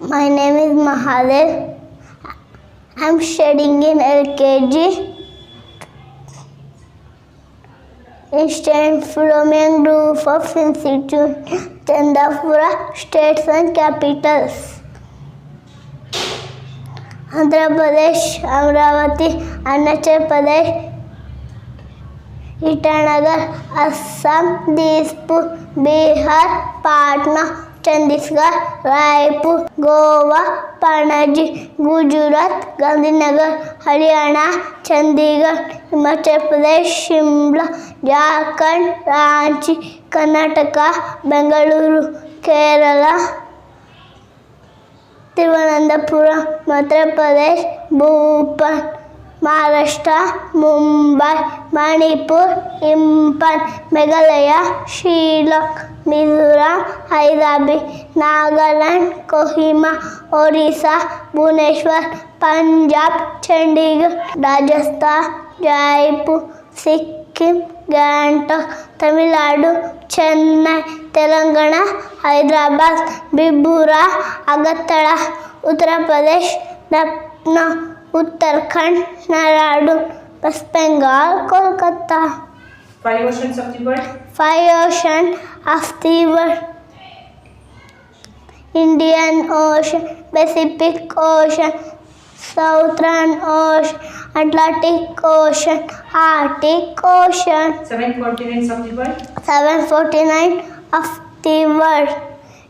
My name is Mahadev. I am studying in LKG. Instant Philomene Group of Institute, Chandapura, States and Capitals. Andhra Pradesh, Amravati, Arunachal Pradesh, Itanagar, Assam, Dispur, Bihar, Patna, Chandigarh, Raipur, Goa, Panaji, Gujarat, Gandhinagar, Haryana, Chandigarh, Himachal Pradesh, Shimla, Jharkhand, Ranchi, Karnataka, Bengaluru, Kerala, Thiruvananthapuram, Madhya Pradesh, Bhopal, Maharashtra, Mumbai, Manipur, Imphal, Meghalaya, Shillong, Mizoram, Hyderabad, Nagaland, Kohima, Orissa, Bhubaneswar, Punjab, Chandigarh, Rajasthan, Jaipur, Sikkim, Gangtok, Tamil Nadu, Chennai, Telangana, Hyderabad, Bibura, Agartala, Uttar Pradesh, Lucknow, Uttarakhand, Nagaland, West Bengal, Kolkata. 5 oceans of the world. 5 oceans of the world. Indian Ocean, Pacific Ocean, Southern Ocean, Atlantic Ocean, Arctic Ocean. 7 continents of the world. 749 of the world.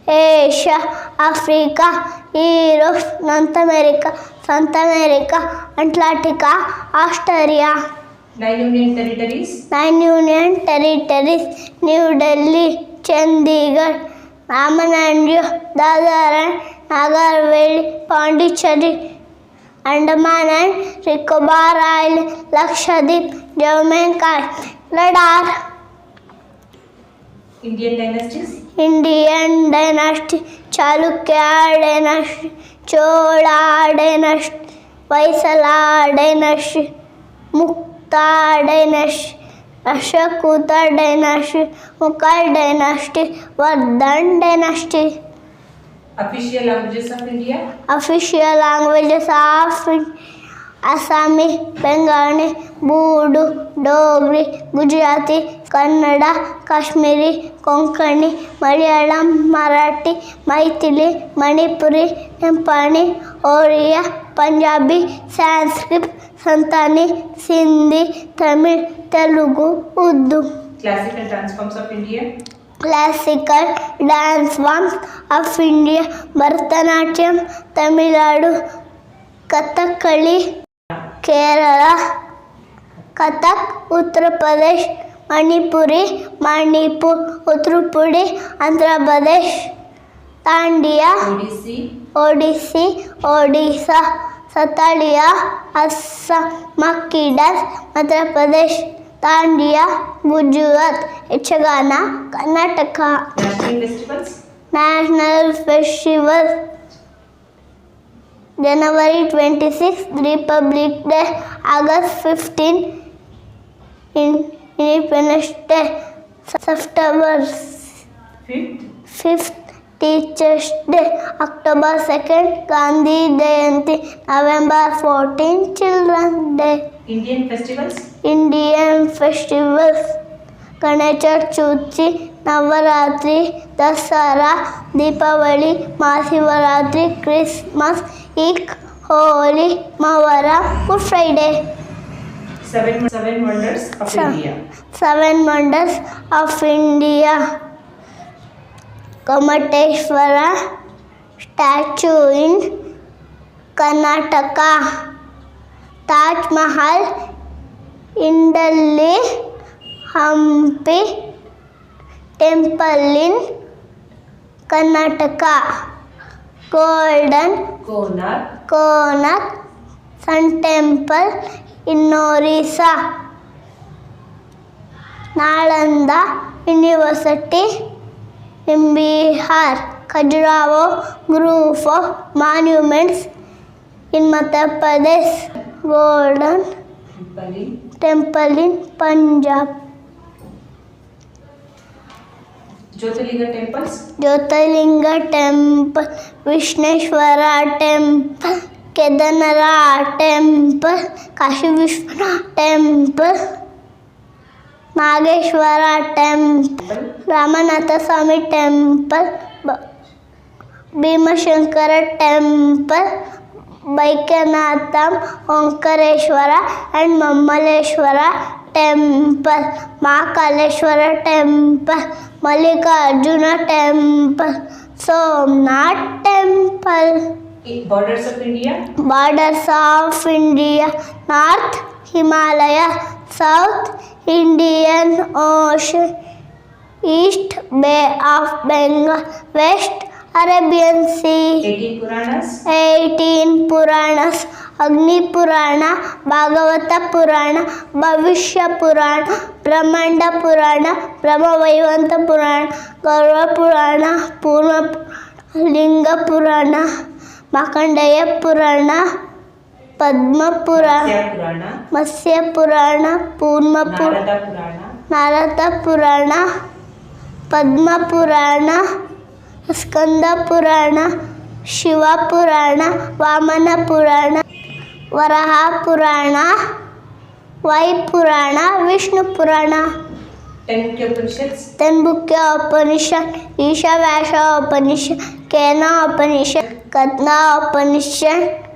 Asia, Africa, Europe, North America, South America, Antarctica, Australia. 9 union territories. 9 union territories. New Delhi, Chandigarh, Ramanandio, Dadar and Nagar Haveli, Pondicherry, Andaman and Nicobar Island, Lakshadweep, Jammu and Ladakh. Indian dynasties. Indian dynasty, Chalukya dynasty, Chola dynasty, Vaisala dynasty, Mukta dynasty, Ashokuta dynasty, Mughal dynasty, Vardhan dynasty. Official languages of India. Official languages of Assami, Bengali, Bodo, Dogri, Gujarati, Kannada, Kashmiri, Konkani, Malayalam, Marathi, Maithili, Manipuri, Nepali, Oriya, Punjabi, Sanskrit, Santali, Sindhi, Tamil, Telugu, Urdu. Classical dance forms of India. Classical dance forms of India, Bharatanatyam, Tamil Nadu, Kathakali, Kerala, Kathak, Uttar Pradesh, Manipuri, Manipur, Uttarpudi, Andhra Pradesh, Tandia, Odissi, Odisha, Satalia, Assam, Makkidas, Madhya Pradesh, Tandia, Gujarat, Yachagana, Karnataka. National festivals. National festivals. January 26, Republic Day, August 15, Independence Day, September 5th, Teachers Day, October 2nd, Gandhi Jayanti, November 14, Children's Day. Indian festivals. Indian festivals, Ganesh Chaturthi, Navaratri, Dasara, Deepavali, Mahasivaratri, Christmas, Eid, Holi, Muharram, Good Friday. 7 wonders of India. 7 wonders of India. Gomateshwara statue in Karnataka. Taj Mahal in Delhi. Hampi temple in Karnataka. Golden Konark Sun Temple in Orissa. Nalanda University in Bihar. Khajuraho Group of Monuments in Madhya Pradesh. Golden Temple in Punjab. Jyotirlinga temples. Jyotirlinga temple, Vishneshwara temple, Kedarnara temple, Kashi Vishwanath temple, Nageshwara temple, Ramanatha Swami temple, Bhimashankara temple, Baikyanatham, Omkareshwara and Mammaleshwara temple, Mahakaleshwara temple, Mallikarjuna temple, Somnath temple. Borders of India. Borders of India: North Himalaya, South Indian Ocean, East Bay of Bengal, West Arabian Sea. 18 Puranas. 18 Puranas: Agni Purana, Bhagavata Purana, Bhavishya Purana, Brahmanda Purana, Brahmavaivanta Purana, Garuda Purana, Purna Linga Purana, Markandeya Purana, Padma Purana, Matsya Purana. Matsya Purana, Purna Purana, Narada Purana. Narada Purana, Padma Purana, Skanda Purana, Shiva Purana, Vamana Purana, Varaha Purana, Vai Purana, Vishnu Purana. 10 Mukhya Upanishads. Tanmukya Upanishad, Ishavasya Upanishad, Kena Upanishad, Katna Upanishad,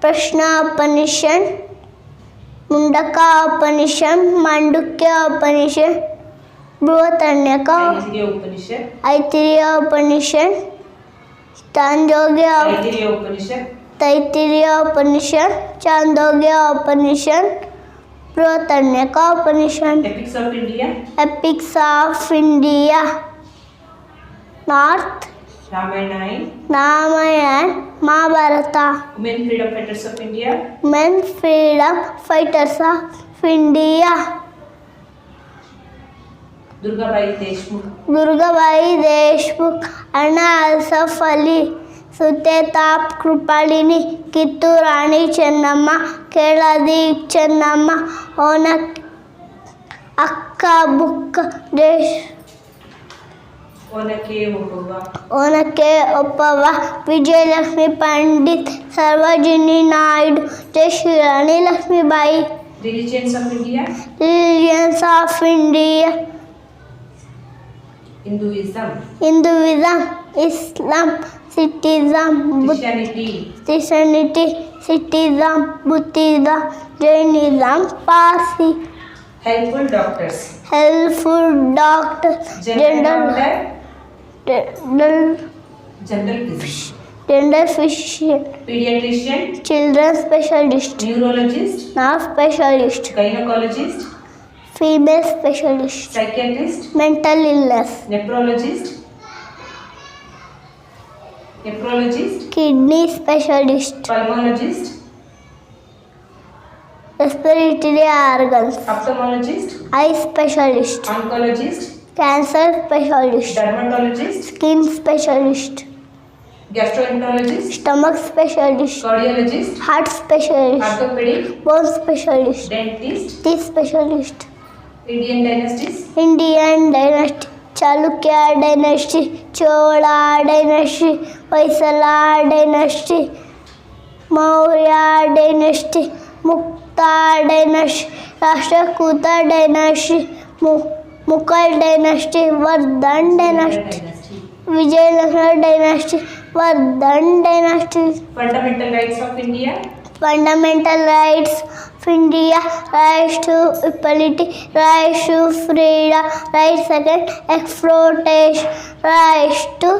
Prashna Upanishad, Mundaka Upanishad, Mandukya Upanishad, Brihadaranyaka, Aitiriya Upanishad. Aitiriya Upanishad, Chandogya Aitiriya Upanishad. Taittiriya Upanishad, Chandogya Upanishad, Brihadaranyaka Upanishad. Epics of India. Epics of India: North Ramayana. Ramayana, Mahabharata. Women freedom fighters of India. Men freedom fighters of India: Durgabai Deshmukh. Durgabai Deshmukh, Anna Asaf Ali, Sutetap Krupalini, Kittur Rani Chennamma, Keladi Chennamma, Onak Akka Bukka Desh Onake Obava. Onake Opava, Vijayalakshmi Pandit, Sarvajini Naidu, Jai Shri Rani Lakshmi Bai. Religions of India. Religions of India: Hinduism. Hinduism, Islam, Sikhism, Christianity. Sikhism, Buddhism, Jainism, Parsi. Helpful doctors. Helpful doctor, General general physician. physician, Pediatrician. children specialist, Neurologist. nerve specialist, Gynecologist. female specialist, Psychiatrist. mental illness, Nephrologist. kidney specialist, Pulmonologist. respiratory organs, Ophthalmologist. eye specialist, Oncologist. cancer specialist, Dermatologist. skin specialist, Gastroenterologist. stomach specialist, Cardiologist. heart specialist, Orthopedic. bone specialist, Dentist. teeth specialist. Indian dynasties. Indian dynasty: Chalukya dynasty, Chola dynasty, Vaisala dynasty, Maurya dynasty, Mukta dynasty, Rashtrakuta dynasty, Mughal dynasty, Vardhan dynasty, Vijayanagar dynasty, Vardhan dynasty. Fundamental rights of India. Fundamental rights of India: rights to equality, rights to freedom, rights against exploitation, rights to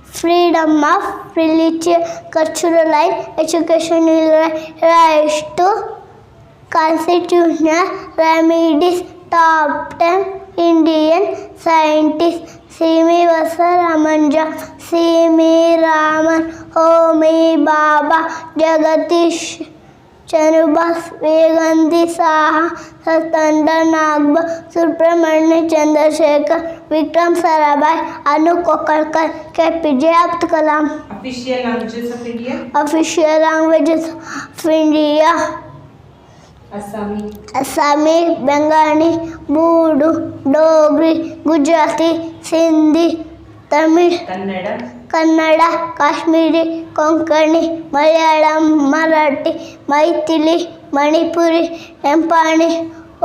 freedom of religion, cultural life, educational rights to constitutional remedies. Top 10 Indian scientists: C.V. Ramanujam, C.V. Raman, Homi Baba, Jagadish Chanubas, Vegandhi Saha, Satandra Nagba, Subramania Chandrasekhar, Vikram Sarabhai, Anu Kokalkar, KPJ Abdul Kalam. Official languages of India. Official languages of India: Assami, Assami, Bengali, Bodo, Dogri, Gujarati, Sindhi, Tamil, Kannada, Kannada, Kashmiri, Konkani, Malayalam, Marathi, Maithili, Manipuri, Nepali,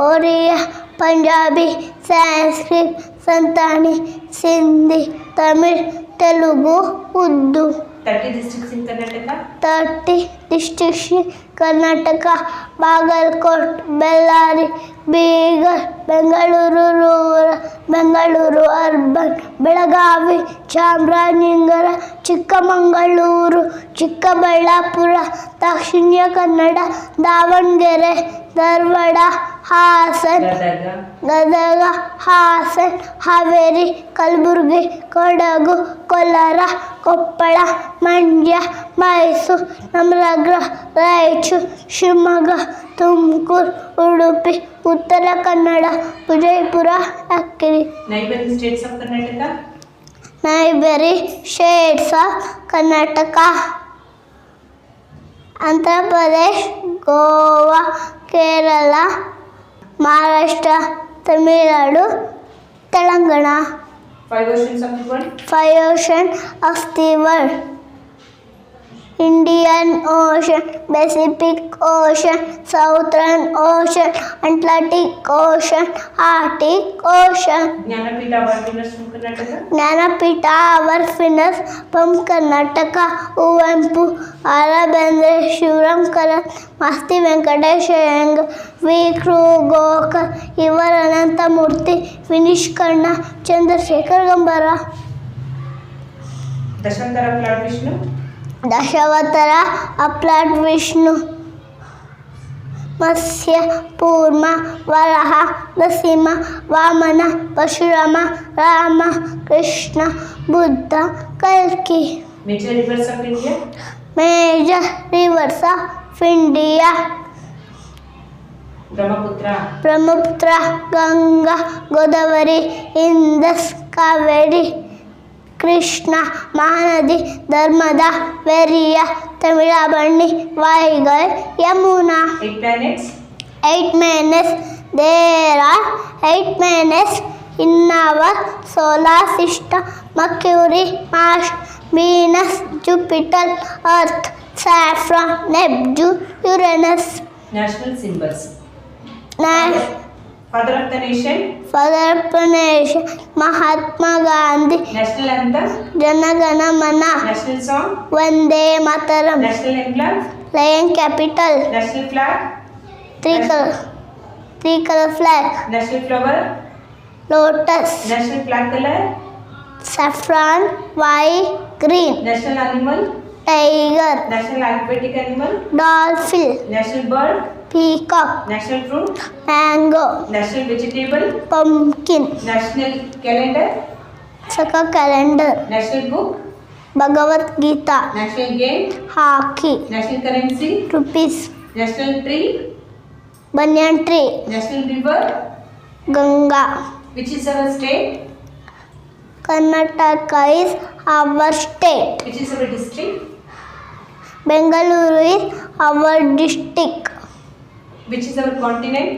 Oriya, Punjabi, Sanskrit, Santali, Sindhi, Tamil, Telugu, Urdu. 30 districts in Karnataka, 30 districts in Karnataka: Bagalkot, Bellary, Bidar, Bengaluru rural, Bengaluru urban, Belagavi, Chamarajanagar, Chikkamagaluru, Chikkaballapur, Dakshina Kannada, Davanagere, Dharwad, Hassan, Gadag, Hassan, Haveri, Kalaburagi, Kodagu, Kolar, Koppal, Mandya, Mysuru, Navalgund, Raichur, Shivamogga, Tumakuru, Udupi, Uttara Kannada, Vijayapura, Yadgiri. neighboring states of Karnataka, neighbouring states of Karnataka: Andhra Pradesh, Goa, Kerala, Maharashtra, Tamil Nadu, Telangana. 5 oceans of the world, 5 oceans of the world: Indian Ocean, Pacific Ocean, Southern Ocean, Atlantic Ocean, Arctic Ocean. Jnanapita Award winners from Karnataka, Jnanpith award winners from Karnataka: Kuvempu, Arabendra, Shivaram Karanth, Masti Venkatesha Iyengar, V. Kru. Gokak, ಇವರ Ananthamurthy, Vinish Karna, Chandrashekhar Kambar. Dashantara of Lord Vishnu, Dashavatara of lord Vishnu: Matsya, Kurma, Varaha, Narasimha, Vamana, Parashurama, Rama, Krishna, Buddha, ಕಲ್ಕಿ. major rivers of India, major rivers of India: Brahmaputra, Brahmaputra, Ganga, Godavari, Indus, Kaveri, Krishna, Mahanadi, Narmada, ವೆರಿಯ, Tamirabarani, Vaigai, Yamuna. 8 planets, 8 planets. There are 8 planets in our solar system: Mercury, Mars, Venus, Jupiter, Earth, Saturn, Neptune, Uranus. national symbols, National father of the nation, Father of the Nation, Mahatma Gandhi. national anthem, Janagana Mana, national song, Vande Mataram. national emblem, Lion capital, national flag, three color flag, national flower, lotus, national flag color, saffron, white, green, national animal, tiger, national alphabetic animal, dolphin, national bird, peacock, national fruit, mango, national vegetable, pumpkin, national calendar, Saka calendar, national book, Bhagavad Gita, national game, hockey, national currency, rupees, national tree, banyan tree, national river. Ganga. Which is our state? Karnataka is our state. Which is our district? Bengaluru is our district. Which is our continent?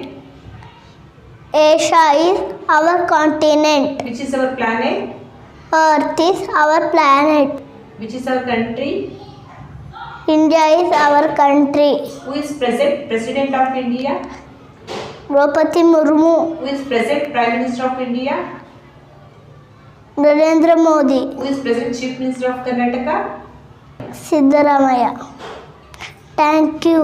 Asia is our continent. Which is our planet? Earth is our planet. Which is our country? India is our country. Who is present President of India? Draupadi Murmu. Who is present Prime Minister of India? Narendra Modi. Who is present Chief Minister of Karnataka? Siddaramaya. Thank you.